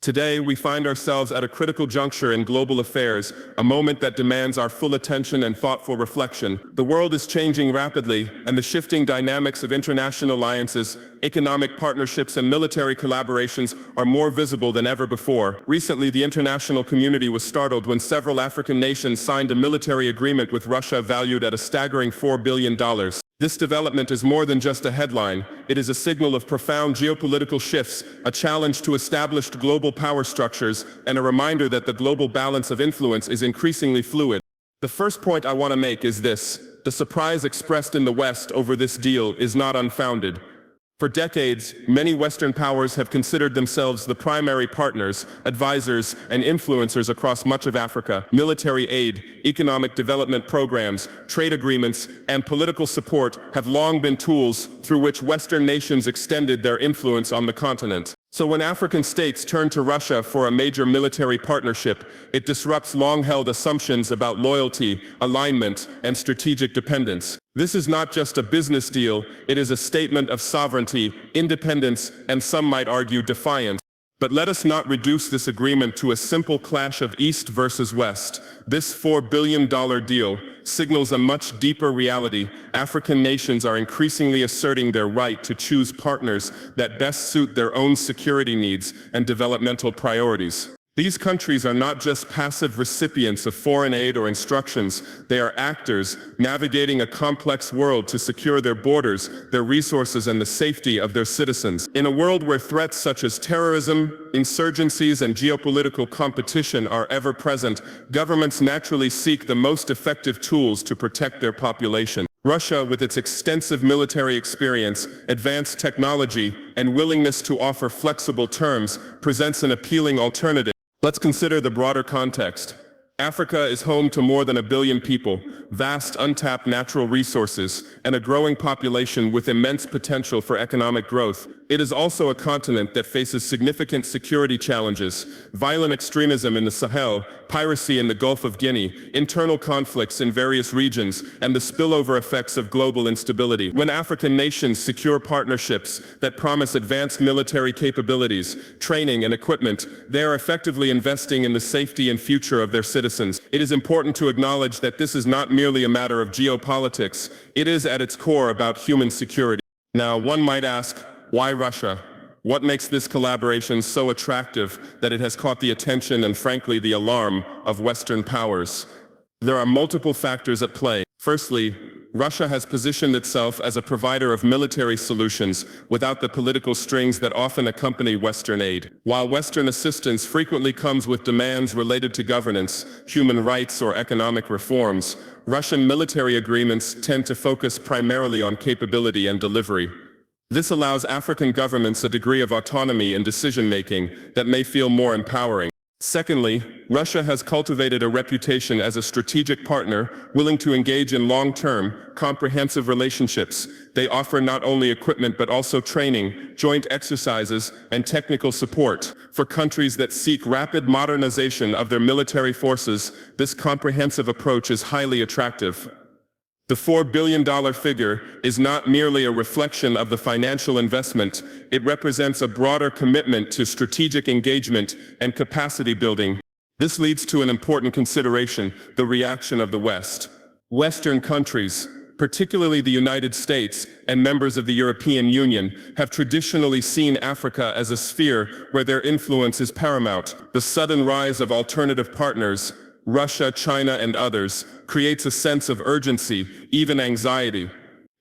Today, we find ourselves at a critical juncture in global affairs, a moment that demands our full attention and thoughtful reflection. The world is changing rapidly, and the shifting dynamics of international alliances, economic partnerships, and military collaborations are more visible than ever before. Recently, the international community was startled when several African nations signed a military agreement with Russia valued at a staggering $4 billion. This development is more than just a headline. It is a signal of profound geopolitical shifts, a challenge to established global power structures, and a reminder that the global balance of influence is increasingly fluid. The first point I want to make is this: the surprise expressed in the West over this deal is not unfounded. For decades, many Western powers have considered themselves the primary partners, advisors, and influencers across much of Africa. Military aid, economic development programs, trade agreements, and political support have long been tools through which Western nations extended their influence on the continent. So when African states turn to Russia for a major military partnership, it disrupts long-held assumptions about loyalty, alignment, and strategic dependence. This is not just a business deal, it is a statement of sovereignty, independence, and some might argue defiance. But let us not reduce this agreement to a simple clash of East versus West. This $4 billion deal signals a much deeper reality. African nations are increasingly asserting their right to choose partners that best suit their own security needs and developmental priorities. These countries are not just passive recipients of foreign aid or instructions, they are actors navigating a complex world to secure their borders, their resources, and the safety of their citizens. In a world where threats such as terrorism, insurgencies, and geopolitical competition are ever present, governments naturally seek the most effective tools to protect their population. Russia, with its extensive military experience, advanced technology, and willingness to offer flexible terms, presents an appealing alternative. Let's consider the broader context. Africa is home to more than 1 billion people, vast untapped natural resources, and a growing population with immense potential for economic growth. It is also a continent that faces significant security challenges: violent extremism in the Sahel, piracy in the Gulf of Guinea, internal conflicts in various regions, and the spillover effects of global instability. When African nations secure partnerships that promise advanced military capabilities, training, and equipment, they are effectively investing in the safety and future of their citizens. It is important to acknowledge that this is not merely a matter of geopolitics. It is at its core about human security. Now, one might ask, why Russia? What makes this collaboration so attractive that it has caught the attention and, frankly, the alarm of Western powers? There are multiple factors at play. Firstly, Russia has positioned itself as a provider of military solutions without the political strings that often accompany Western aid. While Western assistance frequently comes with demands related to governance, human rights, or economic reforms, Russian military agreements tend to focus primarily on capability and delivery. This allows African governments a degree of autonomy in decision-making that may feel more empowering. Secondly, Russia has cultivated a reputation as a strategic partner willing to engage in long-term, comprehensive relationships. They offer not only equipment but also training, joint exercises, and technical support. For countries that seek rapid modernization of their military forces, this comprehensive approach is highly attractive. The $4 billion figure is not merely a reflection of the financial investment, it represents a broader commitment to strategic engagement and capacity building. This leads to an important consideration: the reaction of the West. Western countries, particularly the United States and members of the European Union, have traditionally seen Africa as a sphere where their influence is paramount. The sudden rise of alternative partners, Russia, China, and others, creates a sense of urgency, even anxiety.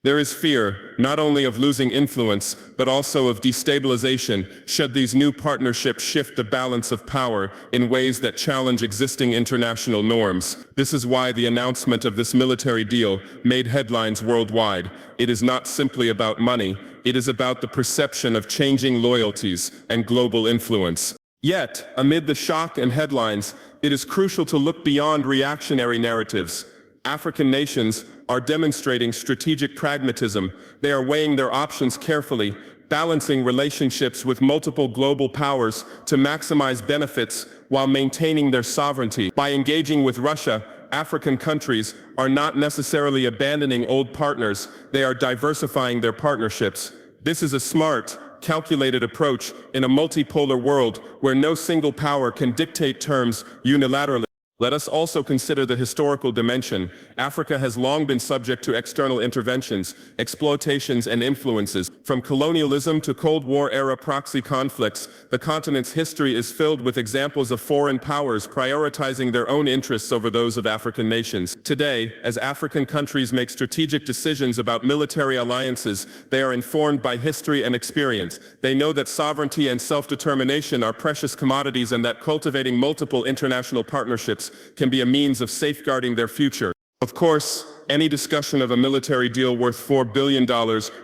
There is fear, not only of losing influence, but also of destabilization, should these new partnerships shift the balance of power in ways that challenge existing international norms. This is why the announcement of this military deal made headlines worldwide. It is not simply about money, it is about the perception of changing loyalties and global influence. Yet, amid the shock and headlines, it is crucial to look beyond reactionary narratives. African nations are demonstrating strategic pragmatism. They are weighing their options carefully, balancing relationships with multiple global powers to maximize benefits while maintaining their sovereignty. By engaging with Russia, African countries are not necessarily abandoning old partners, they are diversifying their partnerships. This is a smart, calculated approach in a multipolar world where no single power can dictate terms unilaterally. Let us also consider the historical dimension. Africa has long been subject to external interventions, exploitations, and influences. From colonialism to Cold War-era proxy conflicts, the continent's history is filled with examples of foreign powers prioritizing their own interests over those of African nations. Today, as African countries make strategic decisions about military alliances, they are informed by history and experience. They know that sovereignty and self-determination are precious commodities and that cultivating multiple international partnerships can be a means of safeguarding their future. Of course, any discussion of a military deal worth $4 billion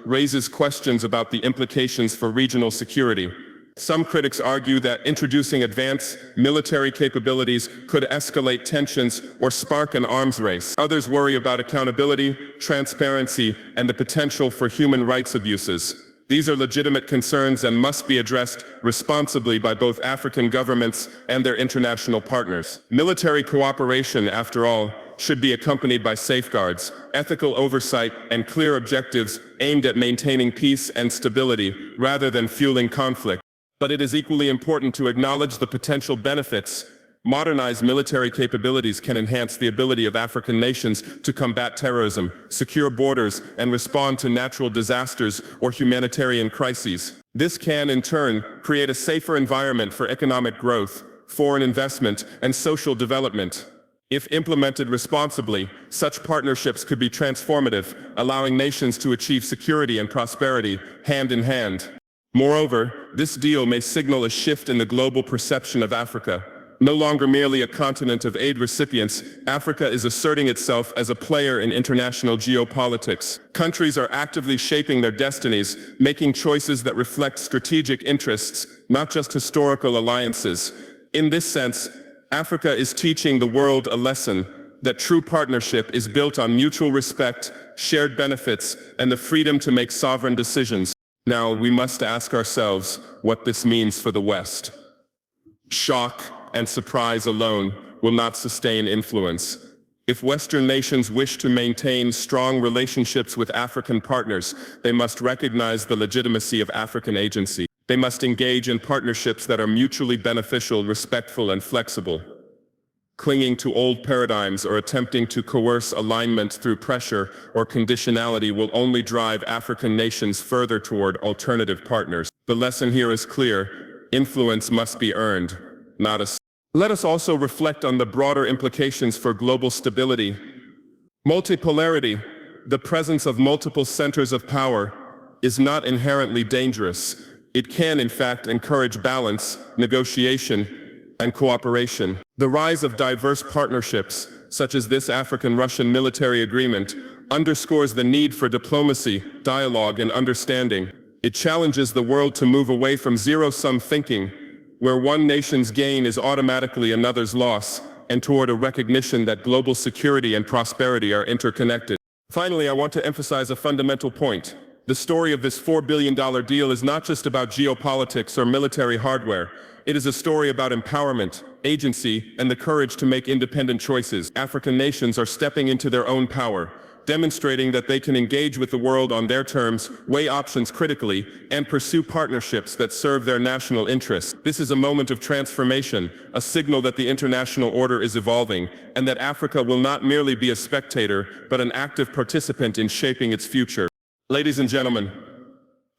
raises questions about the implications for regional security. Some critics argue that introducing advanced military capabilities could escalate tensions or spark an arms race. Others worry about accountability, transparency, and the potential for human rights abuses. These are legitimate concerns and must be addressed responsibly by both African governments and their international partners. Military cooperation, after all, should be accompanied by safeguards, ethical oversight, and clear objectives aimed at maintaining peace and stability rather than fueling conflict. But it is equally important to acknowledge the potential benefits. Modernized military capabilities can enhance the ability of African nations to combat terrorism, secure borders, and respond to natural disasters or humanitarian crises. This can, in turn, create a safer environment for economic growth, foreign investment, and social development. If implemented responsibly, such partnerships could be transformative, allowing nations to achieve security and prosperity hand in hand. Moreover, this deal may signal a shift in the global perception of Africa. No longer merely a continent of aid recipients, Africa is asserting itself as a player in international geopolitics. Countries are actively shaping their destinies, making choices that reflect strategic interests, not just historical alliances. In this sense, Africa is teaching the world a lesson that true partnership is built on mutual respect, shared benefits, and the freedom to make sovereign decisions. Now, we must ask ourselves what this means for the West. Shock and surprise alone will not sustain influence. If Western nations wish to maintain strong relationships with African partners, they must recognize the legitimacy of African agency. They must engage in partnerships that are mutually beneficial, respectful, and flexible. Clinging to old paradigms or attempting to coerce alignment through pressure or conditionality will only drive African nations further toward alternative partners. The lesson here is clear: influence must be earned, not assumed. Let us also reflect on the broader implications for global stability. Multipolarity, the presence of multiple centers of power, is not inherently dangerous. It can, in fact, encourage balance, negotiation, and cooperation. The rise of diverse partnerships, such as this African-Russian military agreement, underscores the need for diplomacy, dialogue, and understanding. It challenges the world to move away from zero-sum thinking, where one nation's gain is automatically another's loss, and toward a recognition that global security and prosperity are interconnected. Finally, I want to emphasize a fundamental point. The story of this $4 billion deal is not just about geopolitics or military hardware. It is a story about empowerment, agency, and the courage to make independent choices. African nations are stepping into their own power, demonstrating that they can engage with the world on their terms, weigh options critically, and pursue partnerships that serve their national interests. This is a moment of transformation, a signal that the international order is evolving, and that Africa will not merely be a spectator, but an active participant in shaping its future. Ladies and gentlemen,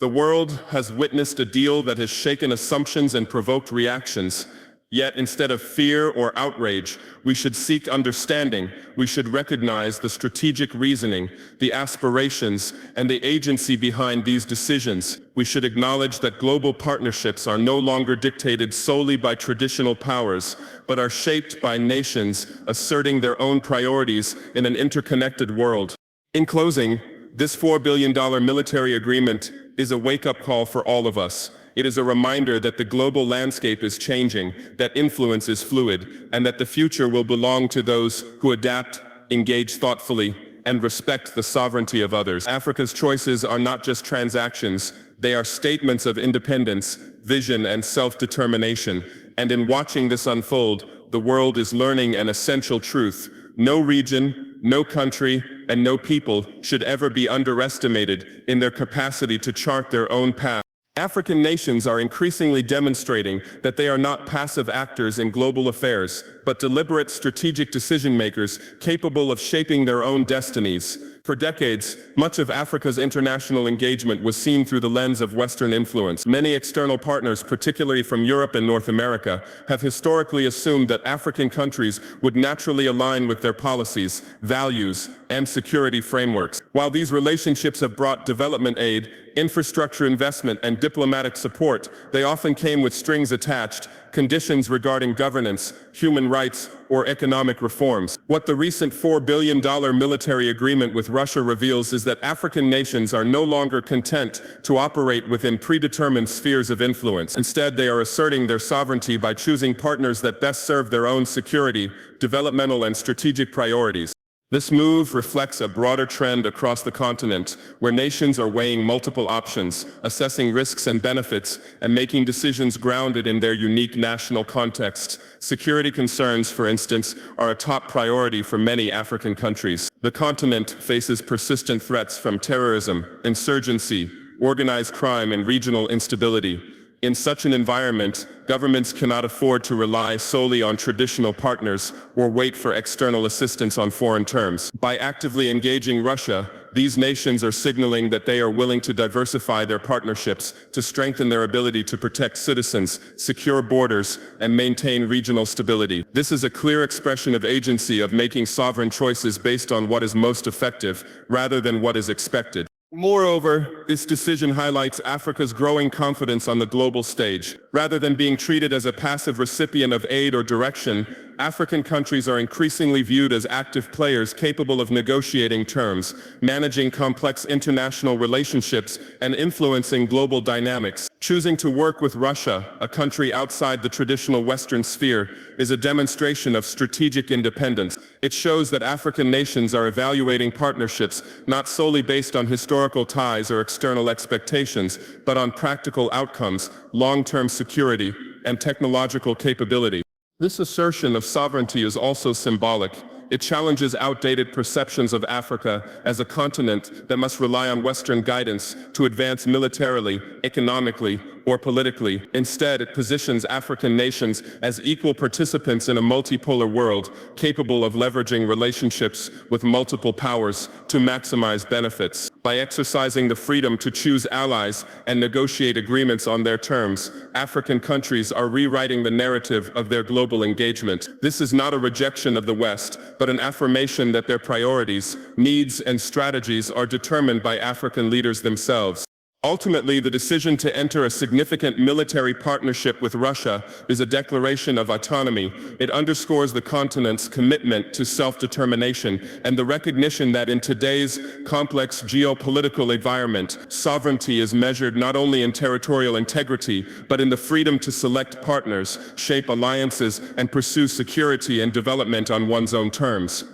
the world has witnessed a deal that has shaken assumptions and provoked reactions. Yet, instead of fear or outrage, we should seek understanding. We should recognize the strategic reasoning, the aspirations, and the agency behind these decisions. We should acknowledge that global partnerships are no longer dictated solely by traditional powers, but are shaped by nations asserting their own priorities in an interconnected world. In closing, this $4 billion military agreement is a wake-up call for all of us. It is a reminder that the global landscape is changing, that influence is fluid, and that the future will belong to those who adapt, engage thoughtfully, and respect the sovereignty of others. Africa's choices are not just transactions, they are statements of independence, vision, and self-determination. And in watching this unfold, the world is learning an essential truth. No region, no country, and no people should ever be underestimated in their capacity to chart their own path. African nations are increasingly demonstrating that they are not passive actors in global affairs, but deliberate strategic decision-makers capable of shaping their own destinies. For decades, much of Africa's international engagement was seen through the lens of Western influence. Many external partners, particularly from Europe and North America, have historically assumed that African countries would naturally align with their policies, values, and security frameworks. While these relationships have brought development aid, infrastructure investment, and diplomatic support, they often came with strings attached, conditions regarding governance, human rights, or economic reforms. What the recent $4 billion military agreement with Russia reveals is that African nations are no longer content to operate within predetermined spheres of influence. Instead, they are asserting their sovereignty by choosing partners that best serve their own security, developmental, and strategic priorities. This move reflects a broader trend across the continent, where nations are weighing multiple options, assessing risks and benefits, and making decisions grounded in their unique national contexts. Security concerns, for instance, are a top priority for many African countries. The continent faces persistent threats from terrorism, insurgency, organized crime, and regional instability. In such an environment, governments cannot afford to rely solely on traditional partners or wait for external assistance on foreign terms. By actively engaging Russia, these nations are signaling that they are willing to diversify their partnerships to strengthen their ability to protect citizens, secure borders, and maintain regional stability. This is a clear expression of agency, of making sovereign choices based on what is most effective, rather than what is expected. Moreover, this decision highlights Africa's growing confidence on the global stage. Rather than being treated as a passive recipient of aid or direction, African countries are increasingly viewed as active players capable of negotiating terms, managing complex international relationships, and influencing global dynamics. Choosing to work with Russia, a country outside the traditional Western sphere, is a demonstration of strategic independence. It shows that African nations are evaluating partnerships not solely based on historical ties or external expectations, but on practical outcomes, long-term security, and technological capability. This assertion of sovereignty is also symbolic. It challenges outdated perceptions of Africa as a continent that must rely on Western guidance to advance militarily, economically, or politically. Instead, it positions African nations as equal participants in a multipolar world, capable of leveraging relationships with multiple powers to maximize benefits. By exercising the freedom to choose allies and negotiate agreements on their terms, African countries are rewriting the narrative of their global engagement. This is not a rejection of the West, but an affirmation that their priorities, needs, and strategies are determined by African leaders themselves. Ultimately, the decision to enter a significant military partnership with Russia is a declaration of autonomy. It underscores the continent's commitment to self-determination and the recognition that in today's complex geopolitical environment, sovereignty is measured not only in territorial integrity, but in the freedom to select partners, shape alliances, and pursue security and development on one's own terms.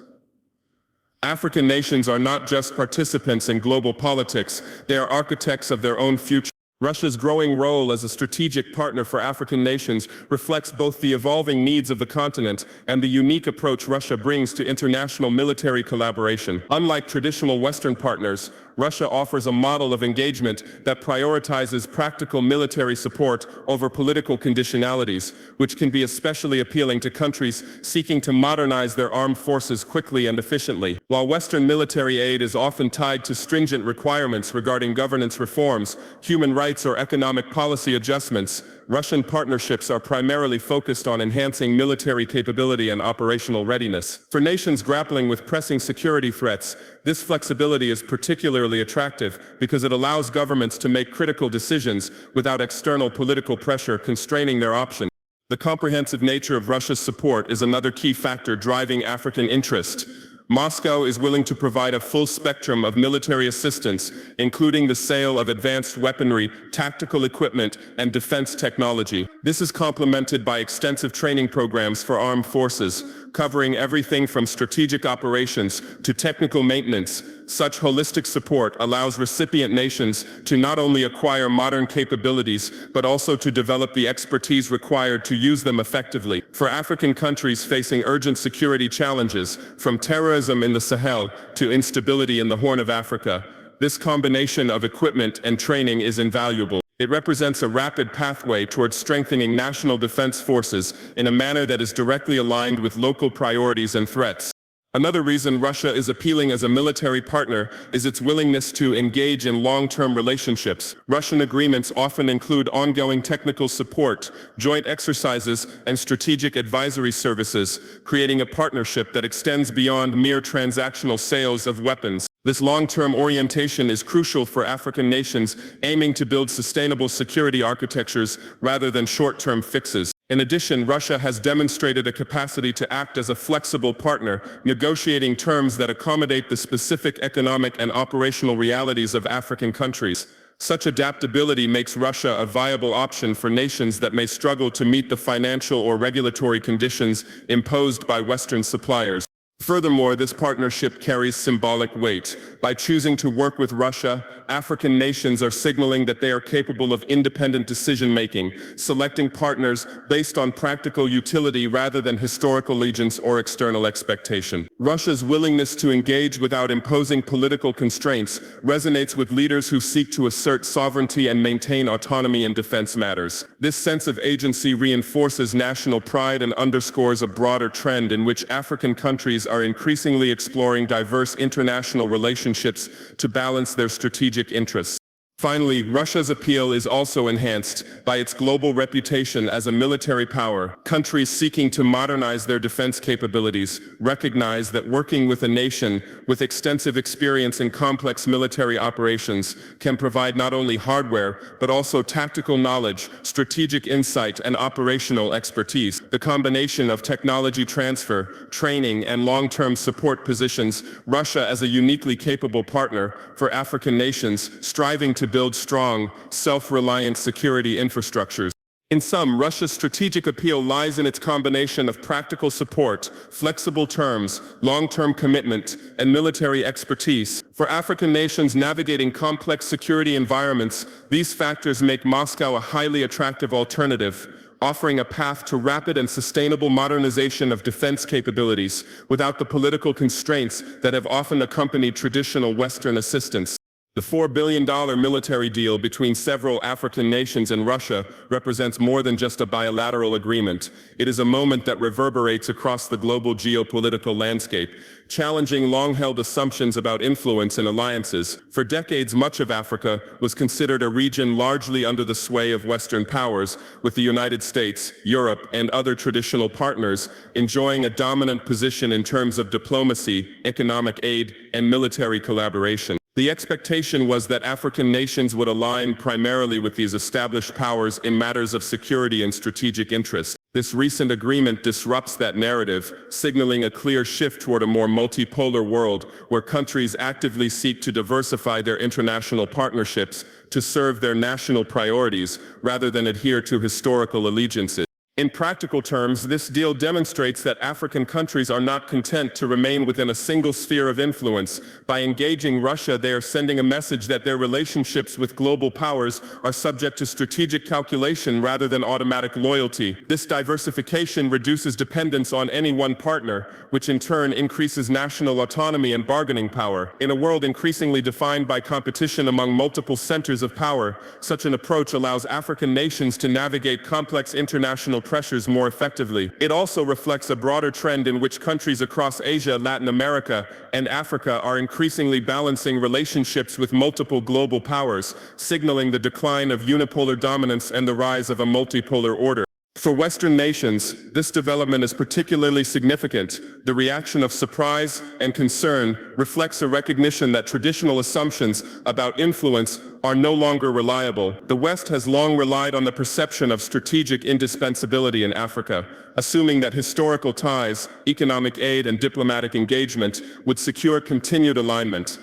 African nations are not just participants in global politics, they are architects of their own future. Russia's growing role as a strategic partner for African nations reflects both the evolving needs of the continent and the unique approach Russia brings to international military collaboration. Unlike traditional Western partners, Russia offers a model of engagement that prioritizes practical military support over political conditionalities, which can be especially appealing to countries seeking to modernize their armed forces quickly and efficiently. While Western military aid is often tied to stringent requirements regarding governance reforms, human rights, or economic policy adjustments, Russian partnerships are primarily focused on enhancing military capability and operational readiness. For nations grappling with pressing security threats, this flexibility is particularly attractive because it allows governments to make critical decisions without external political pressure constraining their options. The comprehensive nature of Russia's support is another key factor driving African interest. Moscow is willing to provide a full spectrum of military assistance, including the sale of advanced weaponry, tactical equipment, and defense technology. This is complemented by extensive training programs for armed forces, covering everything from strategic operations to technical maintenance. Such holistic support allows recipient nations to not only acquire modern capabilities, but also to develop the expertise required to use them effectively. For African countries facing urgent security challenges, from terrorism in the Sahel to instability in the Horn of Africa, this combination of equipment and training is invaluable. It represents a rapid pathway towards strengthening national defense forces in a manner that is directly aligned with local priorities and threats. Another reason Russia is appealing as a military partner is its willingness to engage in long-term relationships. Russian agreements often include ongoing technical support, joint exercises, and strategic advisory services, creating a partnership that extends beyond mere transactional sales of weapons. This long-term orientation is crucial for African nations aiming to build sustainable security architectures rather than short-term fixes. In addition, Russia has demonstrated a capacity to act as a flexible partner, negotiating terms that accommodate the specific economic and operational realities of African countries. Such adaptability makes Russia a viable option for nations that may struggle to meet the financial or regulatory conditions imposed by Western suppliers. Furthermore, this partnership carries symbolic weight. By choosing to work with Russia, African nations are signaling that they are capable of independent decision-making, selecting partners based on practical utility rather than historical allegiance or external expectation. Russia's willingness to engage without imposing political constraints resonates with leaders who seek to assert sovereignty and maintain autonomy in defense matters. This sense of agency reinforces national pride and underscores a broader trend in which African countries are increasingly exploring diverse international relationships to balance their strategic interests. Finally, Russia's appeal is also enhanced by its global reputation as a military power. Countries seeking to modernize their defense capabilities recognize that working with a nation with extensive experience in complex military operations can provide not only hardware, but also tactical knowledge, strategic insight, and operational expertise. The combination of technology transfer, training, and long-term support positions Russia as a uniquely capable partner for African nations striving to build strong, self-reliant security infrastructures. In sum, Russia's strategic appeal lies in its combination of practical support, flexible terms, long-term commitment, and military expertise. For African nations navigating complex security environments, these factors make Moscow a highly attractive alternative, offering a path to rapid and sustainable modernization of defense capabilities without the political constraints that have often accompanied traditional Western assistance. The $4 billion military deal between several African nations and Russia represents more than just a bilateral agreement. It is a moment that reverberates across the global geopolitical landscape, challenging long-held assumptions about influence and alliances. For decades, much of Africa was considered a region largely under the sway of Western powers, with the United States, Europe, and other traditional partners enjoying a dominant position in terms of diplomacy, economic aid, and military collaboration. The expectation was that African nations would align primarily with these established powers in matters of security and strategic interest. This recent agreement disrupts that narrative, signaling a clear shift toward a more multipolar world where countries actively seek to diversify their international partnerships to serve their national priorities rather than adhere to historical allegiances. In practical terms, this deal demonstrates that African countries are not content to remain within a single sphere of influence. By engaging Russia, they are sending a message that their relationships with global powers are subject to strategic calculation rather than automatic loyalty. This diversification reduces dependence on any one partner, which in turn increases national autonomy and bargaining power. In a world increasingly defined by competition among multiple centers of power, such an approach allows African nations to navigate complex international pressures more effectively. It also reflects a broader trend in which countries across Asia, Latin America, and Africa are increasingly balancing relationships with multiple global powers, signaling the decline of unipolar dominance and the rise of a multipolar order. For Western nations, this development is particularly significant. The reaction of surprise and concern reflects a recognition that traditional assumptions about influence are no longer reliable. The West has long relied on the perception of strategic indispensability in Africa, assuming that historical ties, economic aid, and diplomatic engagement would secure continued alignment.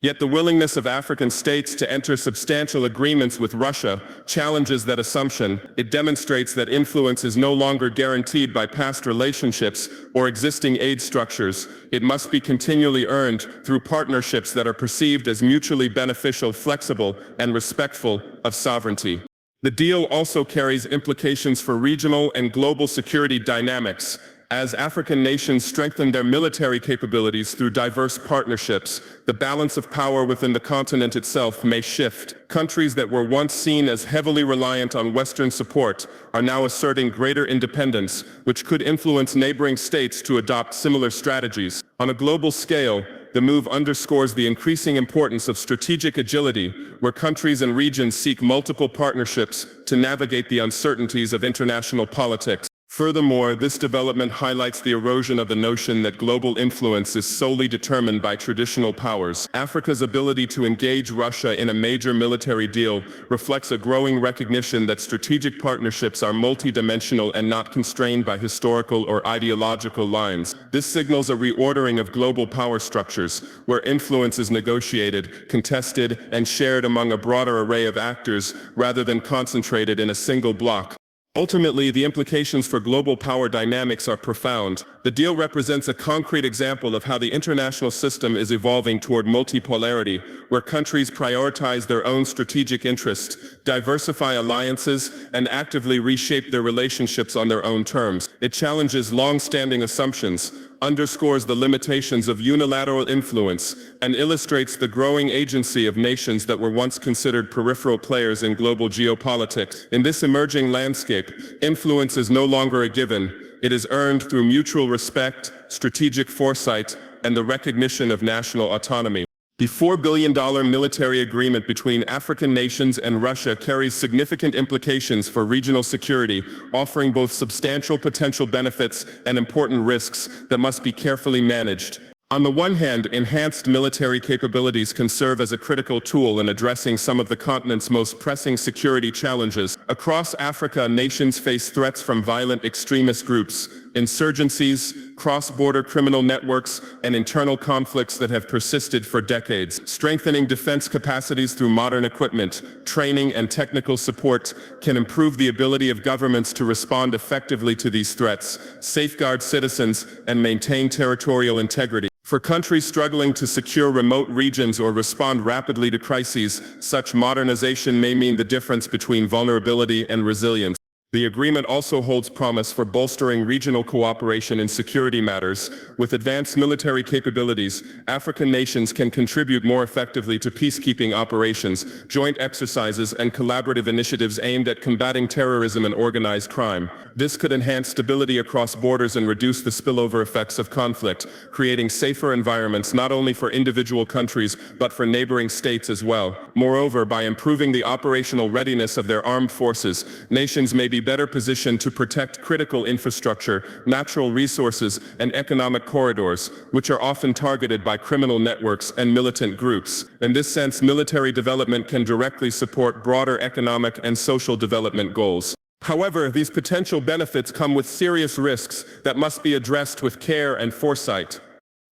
Yet the willingness of African states to enter substantial agreements with Russia challenges that assumption. It demonstrates that influence is no longer guaranteed by past relationships or existing aid structures. It must be continually earned through partnerships that are perceived as mutually beneficial, flexible, and respectful of sovereignty. The deal also carries implications for regional and global security dynamics. As African nations strengthen their military capabilities through diverse partnerships, the balance of power within the continent itself may shift. Countries that were once seen as heavily reliant on Western support are now asserting greater independence, which could influence neighboring states to adopt similar strategies. On a global scale, the move underscores the increasing importance of strategic agility, where countries and regions seek multiple partnerships to navigate the uncertainties of international politics. Furthermore, this development highlights the erosion of the notion that global influence is solely determined by traditional powers. Africa's ability to engage Russia in a major military deal reflects a growing recognition that strategic partnerships are multidimensional and not constrained by historical or ideological lines. This signals a reordering of global power structures, where influence is negotiated, contested, and shared among a broader array of actors, rather than concentrated in a single bloc. Ultimately, the implications for global power dynamics are profound. The deal represents a concrete example of how the international system is evolving toward multipolarity, where countries prioritize their own strategic interests, diversify alliances, and actively reshape their relationships on their own terms. It challenges long-standing assumptions, underscores the limitations of unilateral influence, and illustrates the growing agency of nations that were once considered peripheral players in global geopolitics. In this emerging landscape, influence is no longer a given. It is earned through mutual respect, strategic foresight, and the recognition of national autonomy. The $4 billion military agreement between African nations and Russia carries significant implications for regional security, offering both substantial potential benefits and important risks that must be carefully managed. On the one hand, enhanced military capabilities can serve as a critical tool in addressing some of the continent's most pressing security challenges. Across Africa, nations face threats from violent extremist groups, insurgencies, cross-border criminal networks, and internal conflicts that have persisted for decades. Strengthening defense capacities through modern equipment, training, and technical support can improve the ability of governments to respond effectively to these threats, safeguard citizens, and maintain territorial integrity. For countries struggling to secure remote regions or respond rapidly to crises, such modernization may mean the difference between vulnerability and resilience. The agreement also holds promise for bolstering regional cooperation in security matters. With advanced military capabilities, African nations can contribute more effectively to peacekeeping operations, joint exercises, and collaborative initiatives aimed at combating terrorism and organized crime. This could enhance stability across borders and reduce the spillover effects of conflict, creating safer environments not only for individual countries but for neighboring states as well. Moreover, by improving the operational readiness of their armed forces, nations may be better positioned to protect critical infrastructure, natural resources, and economic corridors, which are often targeted by criminal networks and militant groups. In this sense, military development can directly support broader economic and social development goals. However, these potential benefits come with serious risks that must be addressed with care and foresight.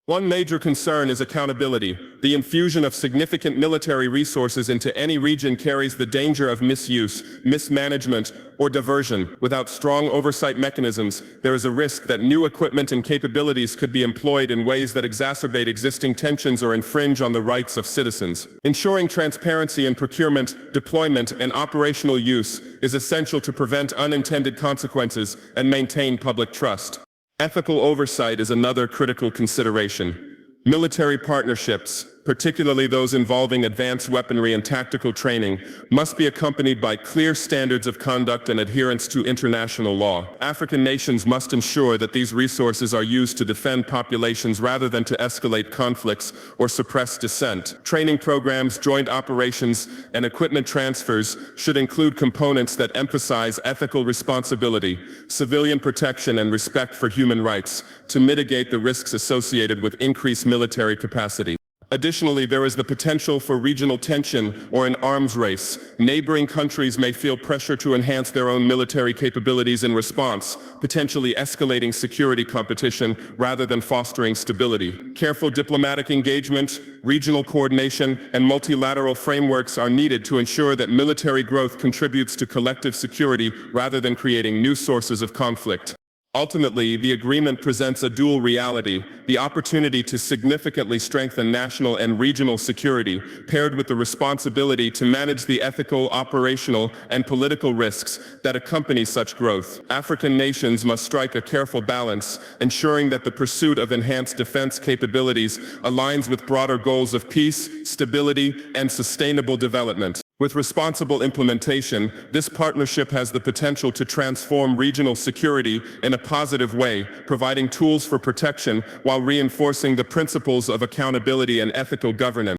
One major concern is accountability. The infusion of significant military resources into any region carries the danger of misuse, mismanagement, or diversion. Without strong oversight mechanisms, there is a risk that new equipment and capabilities could be employed in ways that exacerbate existing tensions or infringe on the rights of citizens. Ensuring transparency in procurement, deployment, and operational use is essential to prevent unintended consequences and maintain public trust. Ethical oversight is another critical consideration. Military partnerships, particularly those involving advanced weaponry and tactical training, must be accompanied by clear standards of conduct and adherence to international law. African nations must ensure that these resources are used to defend populations rather than to escalate conflicts or suppress dissent. Training programs, joint operations, and equipment transfers should include components that emphasize ethical responsibility, civilian protection, and respect for human rights to mitigate the risks associated with increased military capacity. Additionally, there is the potential for regional tension or an arms race. Neighboring countries may feel pressure to enhance their own military capabilities in response, potentially escalating security competition rather than fostering stability. Careful diplomatic engagement, regional coordination, and multilateral frameworks are needed to ensure that military growth contributes to collective security rather than creating new sources of conflict. Ultimately, the agreement presents a dual reality, the opportunity to significantly strengthen national and regional security, paired with the responsibility to manage the ethical, operational, and political risks that accompany such growth. African nations must strike a careful balance, ensuring that the pursuit of enhanced defense capabilities aligns with broader goals of peace, stability, and sustainable development. With responsible implementation, this partnership has the potential to transform regional security in a positive way, providing tools for protection while reinforcing the principles of accountability and ethical governance.